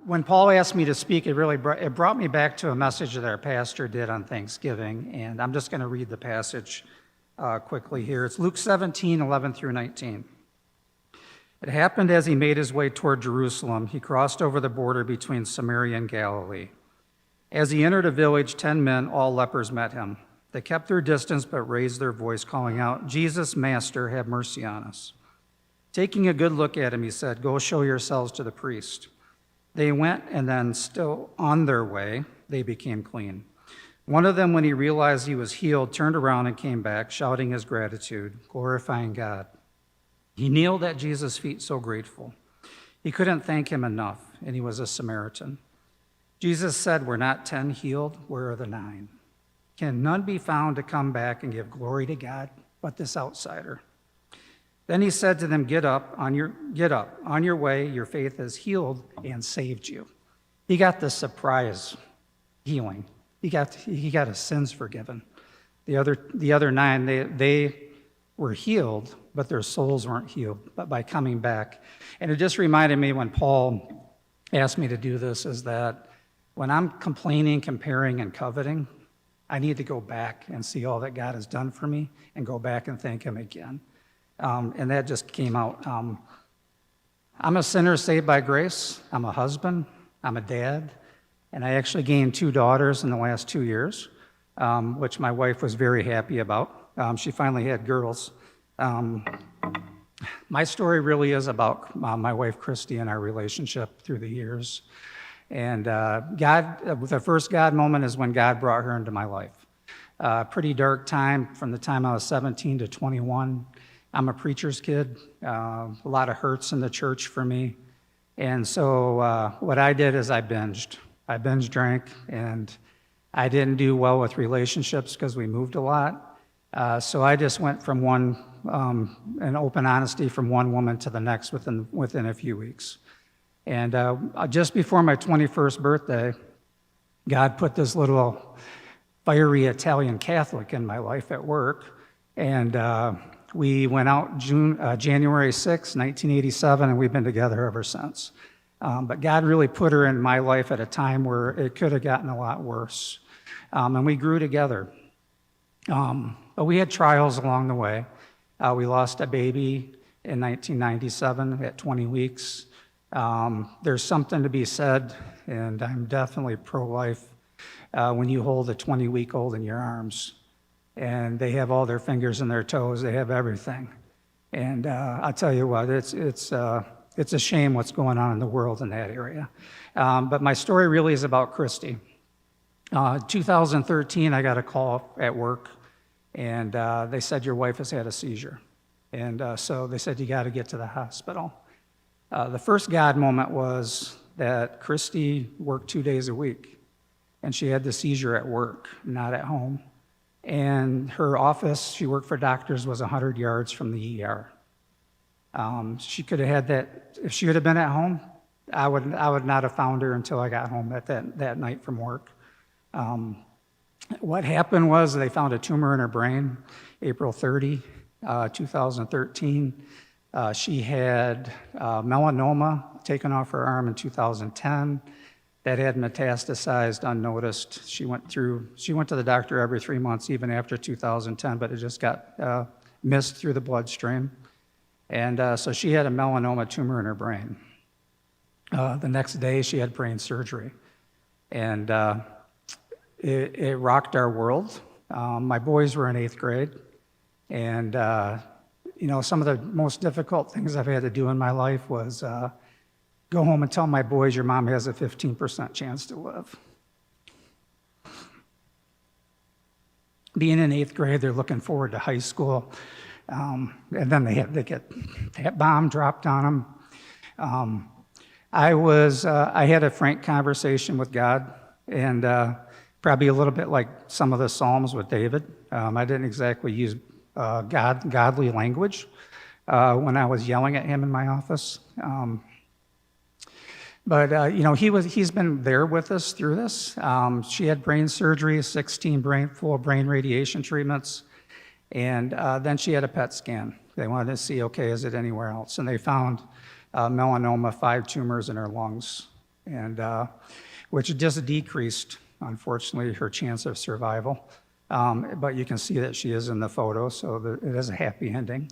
When Paul asked me to speak, it brought me back to a message that our pastor did on Thanksgiving, and I'm just going to read the passage quickly here. It's Luke 17:11 through 19. It happened as he made his way toward Jerusalem, he crossed over the border between Samaria and Galilee. As he entered a village, 10 men, all lepers, met him. They kept their distance but raised their voice, calling out, "Jesus, Master, have mercy on us." Taking a good look at him, he said, "Go show yourselves to the priest." They went, and then still on their way, they became clean. One of them, when he realized he was healed, turned around and came back, shouting his gratitude, glorifying God. He kneeled at Jesus' feet, so grateful. He couldn't thank him enough, and he was a Samaritan. Jesus said, "Were not 10 healed? Where are the 9? Can none be found to come back and give glory to God but this outsider?" Then he said to them, Get up, on your way, your faith has healed and saved you." He got the surprise healing. He got his sins forgiven. The other 9, they were healed, but their souls weren't healed, but by coming back. And it just reminded me when Paul asked me to do this, is that when I'm complaining, comparing, and coveting, I need to go back and see all that God has done for me and go back and thank him again. And that just came out. I'm a sinner saved by grace. I'm a husband. I'm a dad. And I actually gained 2 daughters in the last 2 years, which my wife was very happy about. She finally had girls. My story really is about my wife, Christy, and our relationship through the years. And the first God moment is when God brought her into my life. Pretty dark time from the time I was 17 to 21. I'm a preacher's kid, a lot of hurts in the church for me. And so what I did is I binged. I binge drank, and I didn't do well with relationships because we moved a lot. So I just went from an open honesty from one woman to the next within a few weeks. And just before my 21st birthday, God put this little fiery Italian Catholic in my life at work. And we went out January 6, 1987, and we've been together ever since. But God really put her in my life at a time where it could have gotten a lot worse. And we grew together. But we had trials along the way. We lost a baby in 1997 at 20 weeks. There's something to be said, and I'm definitely pro-life, when you hold a 20-week-old in your arms. And they have all their fingers and their toes. They have everything. And I'll tell you what, it's a shame what's going on in the world in that area. But my story really is about Christy. 2013, I got a call at work, and they said, "Your wife has had a seizure." And so they said, "You got to get to the hospital." The first God moment was that Christy worked 2 days a week, and she had the seizure at work, not at home. And her office, she worked for doctors, was 100 yards from the ER. She could have had that, if she would have been at home, I would not have found her until I got home that night from work. What happened was they found a tumor in her brain, April 30, 2013. She had melanoma taken off her arm in 2010. That had metastasized unnoticed. She went to the doctor every 3 months, even after 2010, but it just got missed through the bloodstream. And so she had a melanoma tumor in her brain. The next day, she had brain surgery. And it rocked our world. My boys were in 8th grade. And, some of the most difficult things I've had to do in my life was go home and tell my boys, "Your mom has a 15% chance to live." Being in 8th grade, they're looking forward to high school, and then they get that bomb dropped on them. I had a frank conversation with God, and probably a little bit like some of the Psalms with David. I didn't exactly use godly language when I was yelling at him in my office. But he's been there with us through this. She had brain surgery, 16 full brain radiation treatments, and then she had a PET scan. They wanted to see, okay, is it anywhere else? And they found melanoma, 5 tumors in her lungs. and which just decreased, unfortunately, her chance of survival. But you can see that she is in the photo, so it is a happy ending.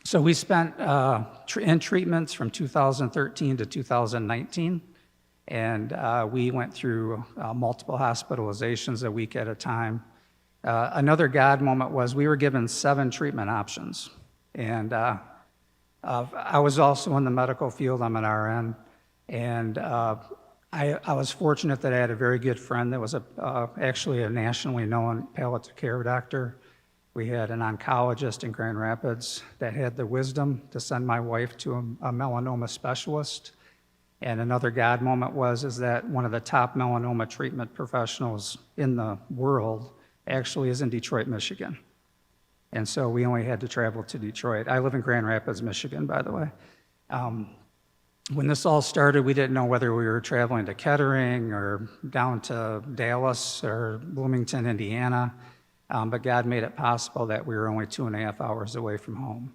So we spent in treatments from 2013 to 2019, and we went through multiple hospitalizations a week at a time. Another God moment was we were given 7 treatment options, and I was also in the medical field. I'm an RN, and I was fortunate that I had a very good friend that was actually a nationally known palliative care doctor. We had an oncologist in Grand Rapids that had the wisdom to send my wife to a melanoma specialist. And another God moment is that one of the top melanoma treatment professionals in the world actually is in Detroit, Michigan. And so we only had to travel to Detroit. I live in Grand Rapids, Michigan, by the way. When this all started, we didn't know whether we were traveling to Kettering or down to Dallas or Bloomington, Indiana. But God made it possible that we were only 2.5 hours away from home.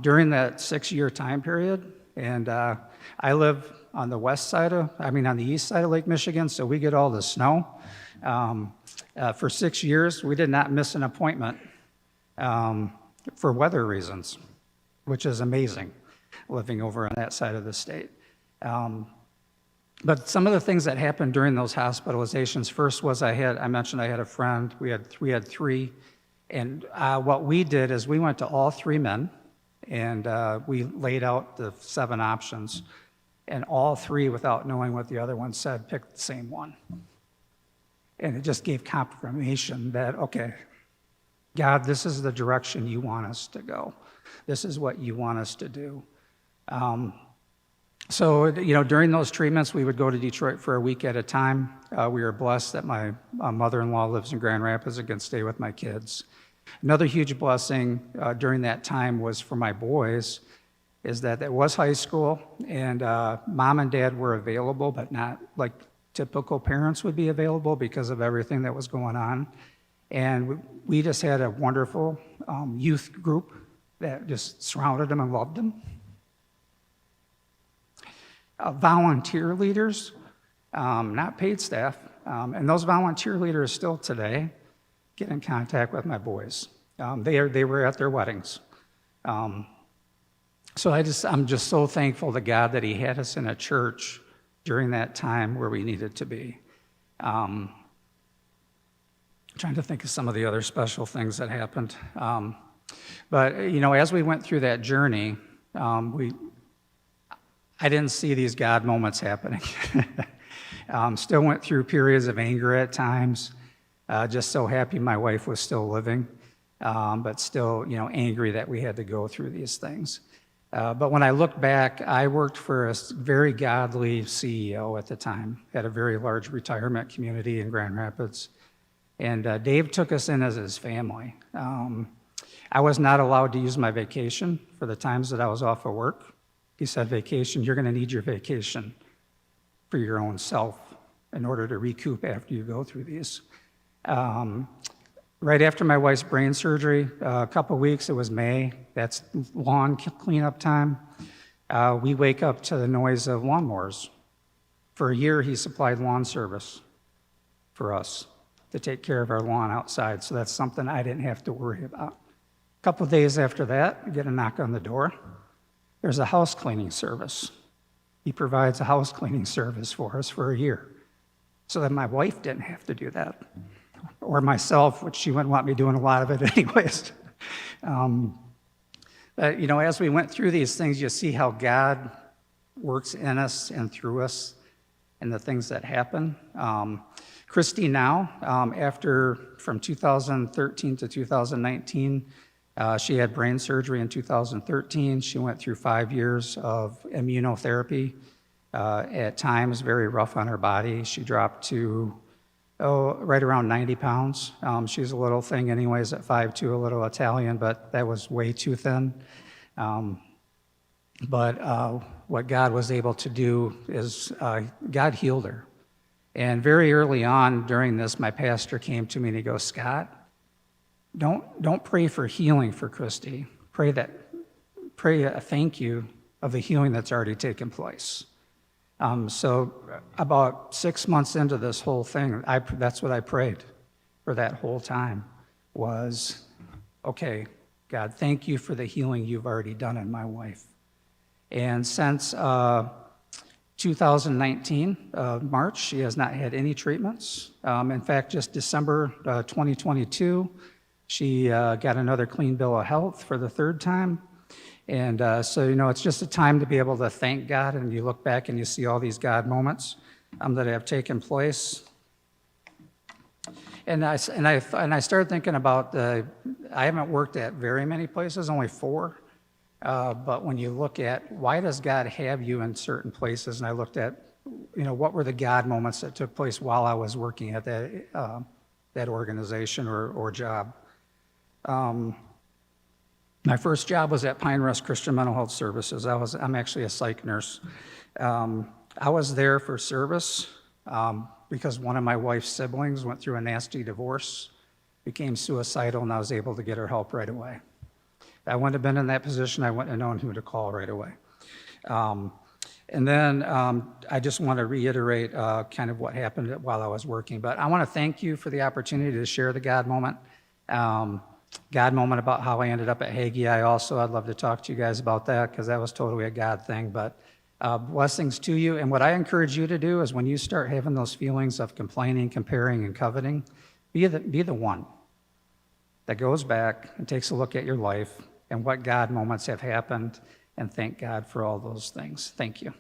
During that 6-year time period, and I live on the on the east side of Lake Michigan, so we get all the snow. For 6 years, we did not miss an appointment for weather reasons, which is amazing, living over on that side of the state. But some of the things that happened during those hospitalizations, first was I mentioned I had a friend, we had 3, and what we did is we went to all 3 men, and we laid out the 7 options, and all 3, without knowing what the other one said, picked the same one. And it just gave confirmation that, okay, God, this is the direction you want us to go. This is what you want us to do. So, during those treatments, we would go to Detroit for a week at a time. We were blessed that my mother-in-law lives in Grand Rapids and can stay with my kids. Another huge blessing during that time was for my boys, is that it was high school, and mom and dad were available, but not like typical parents would be available because of everything that was going on. And we just had a wonderful youth group that just surrounded them and loved them. Volunteer leaders, not paid staff, and those volunteer leaders still today get in contact with my boys. They were at their weddings. So I'm just so thankful to God that He had us in a church during that time where we needed to be. Trying to think of some of the other special things that happened. But as we went through that journey, I didn't see these God moments happening. Still went through periods of anger at times. Just so happy my wife was still living, but still, angry that we had to go through these things. But when I look back, I worked for a very godly CEO at the time, had a very large retirement community in Grand Rapids. And Dave took us in as his family. I was not allowed to use my vacation for the times that I was off of work. He said, vacation, you're going to need your vacation for your own self in order to recoup after you go through these. Right after my wife's brain surgery, a couple weeks, it was May, that's lawn cleanup time. We wake up to the noise of lawnmowers. For a year, he supplied lawn service for us to take care of our lawn outside, so that's something I didn't have to worry about. A couple days after that, I get a knock on the door. There's a house cleaning service. He provides a house cleaning service for us for a year, so that my wife didn't have to do that, or myself, which she wouldn't want me doing a lot of it anyways. But, as we went through these things, you see how God works in us and through us and the things that happen. Christy now, from 2013 to 2019, she had brain surgery in 2013. She went through 5 years of immunotherapy, at times very rough on her body. She dropped to, right around 90 pounds. She's a little thing anyways at 5'2", a little Italian, but that was way too thin. But what God was able to do is God healed her. And very early on during this, my pastor came to me and he goes, Scott, don't pray for healing for Christy. Pray a thank you of the healing that's already taken place. So about 6 months into this whole thing, that's what I prayed for that whole time was, okay, God, thank you for the healing you've already done in my wife. And since 2019, March, she has not had any treatments. In fact, just December 2022, she got another clean bill of health for the third time. And so, it's just a time to be able to thank God, and you look back and you see all these God moments that have taken place. And I started thinking about I haven't worked at very many places, only 4. But when you look at why does God have you in certain places, and I looked at, what were the God moments that took place while I was working at that organization or job. My first job was at Pine Rest Christian Mental Health Services. I'm actually a psych nurse. I was there for service because one of my wife's siblings went through a nasty divorce, became suicidal, and I was able to get her help right away. If I wouldn't have been in that position, I wouldn't have known who to call right away. And then I just want to reiterate kind of what happened while I was working. But I want to thank you for the opportunity to share the God moment. God moment about how I ended up at Hagee. I'd love to talk to you guys about that because that was totally a God thing. But blessings to you. And what I encourage you to do is when you start having those feelings of complaining, comparing, and coveting, be the one that goes back and takes a look at your life and what God moments have happened, and thank God for all those things. Thank you.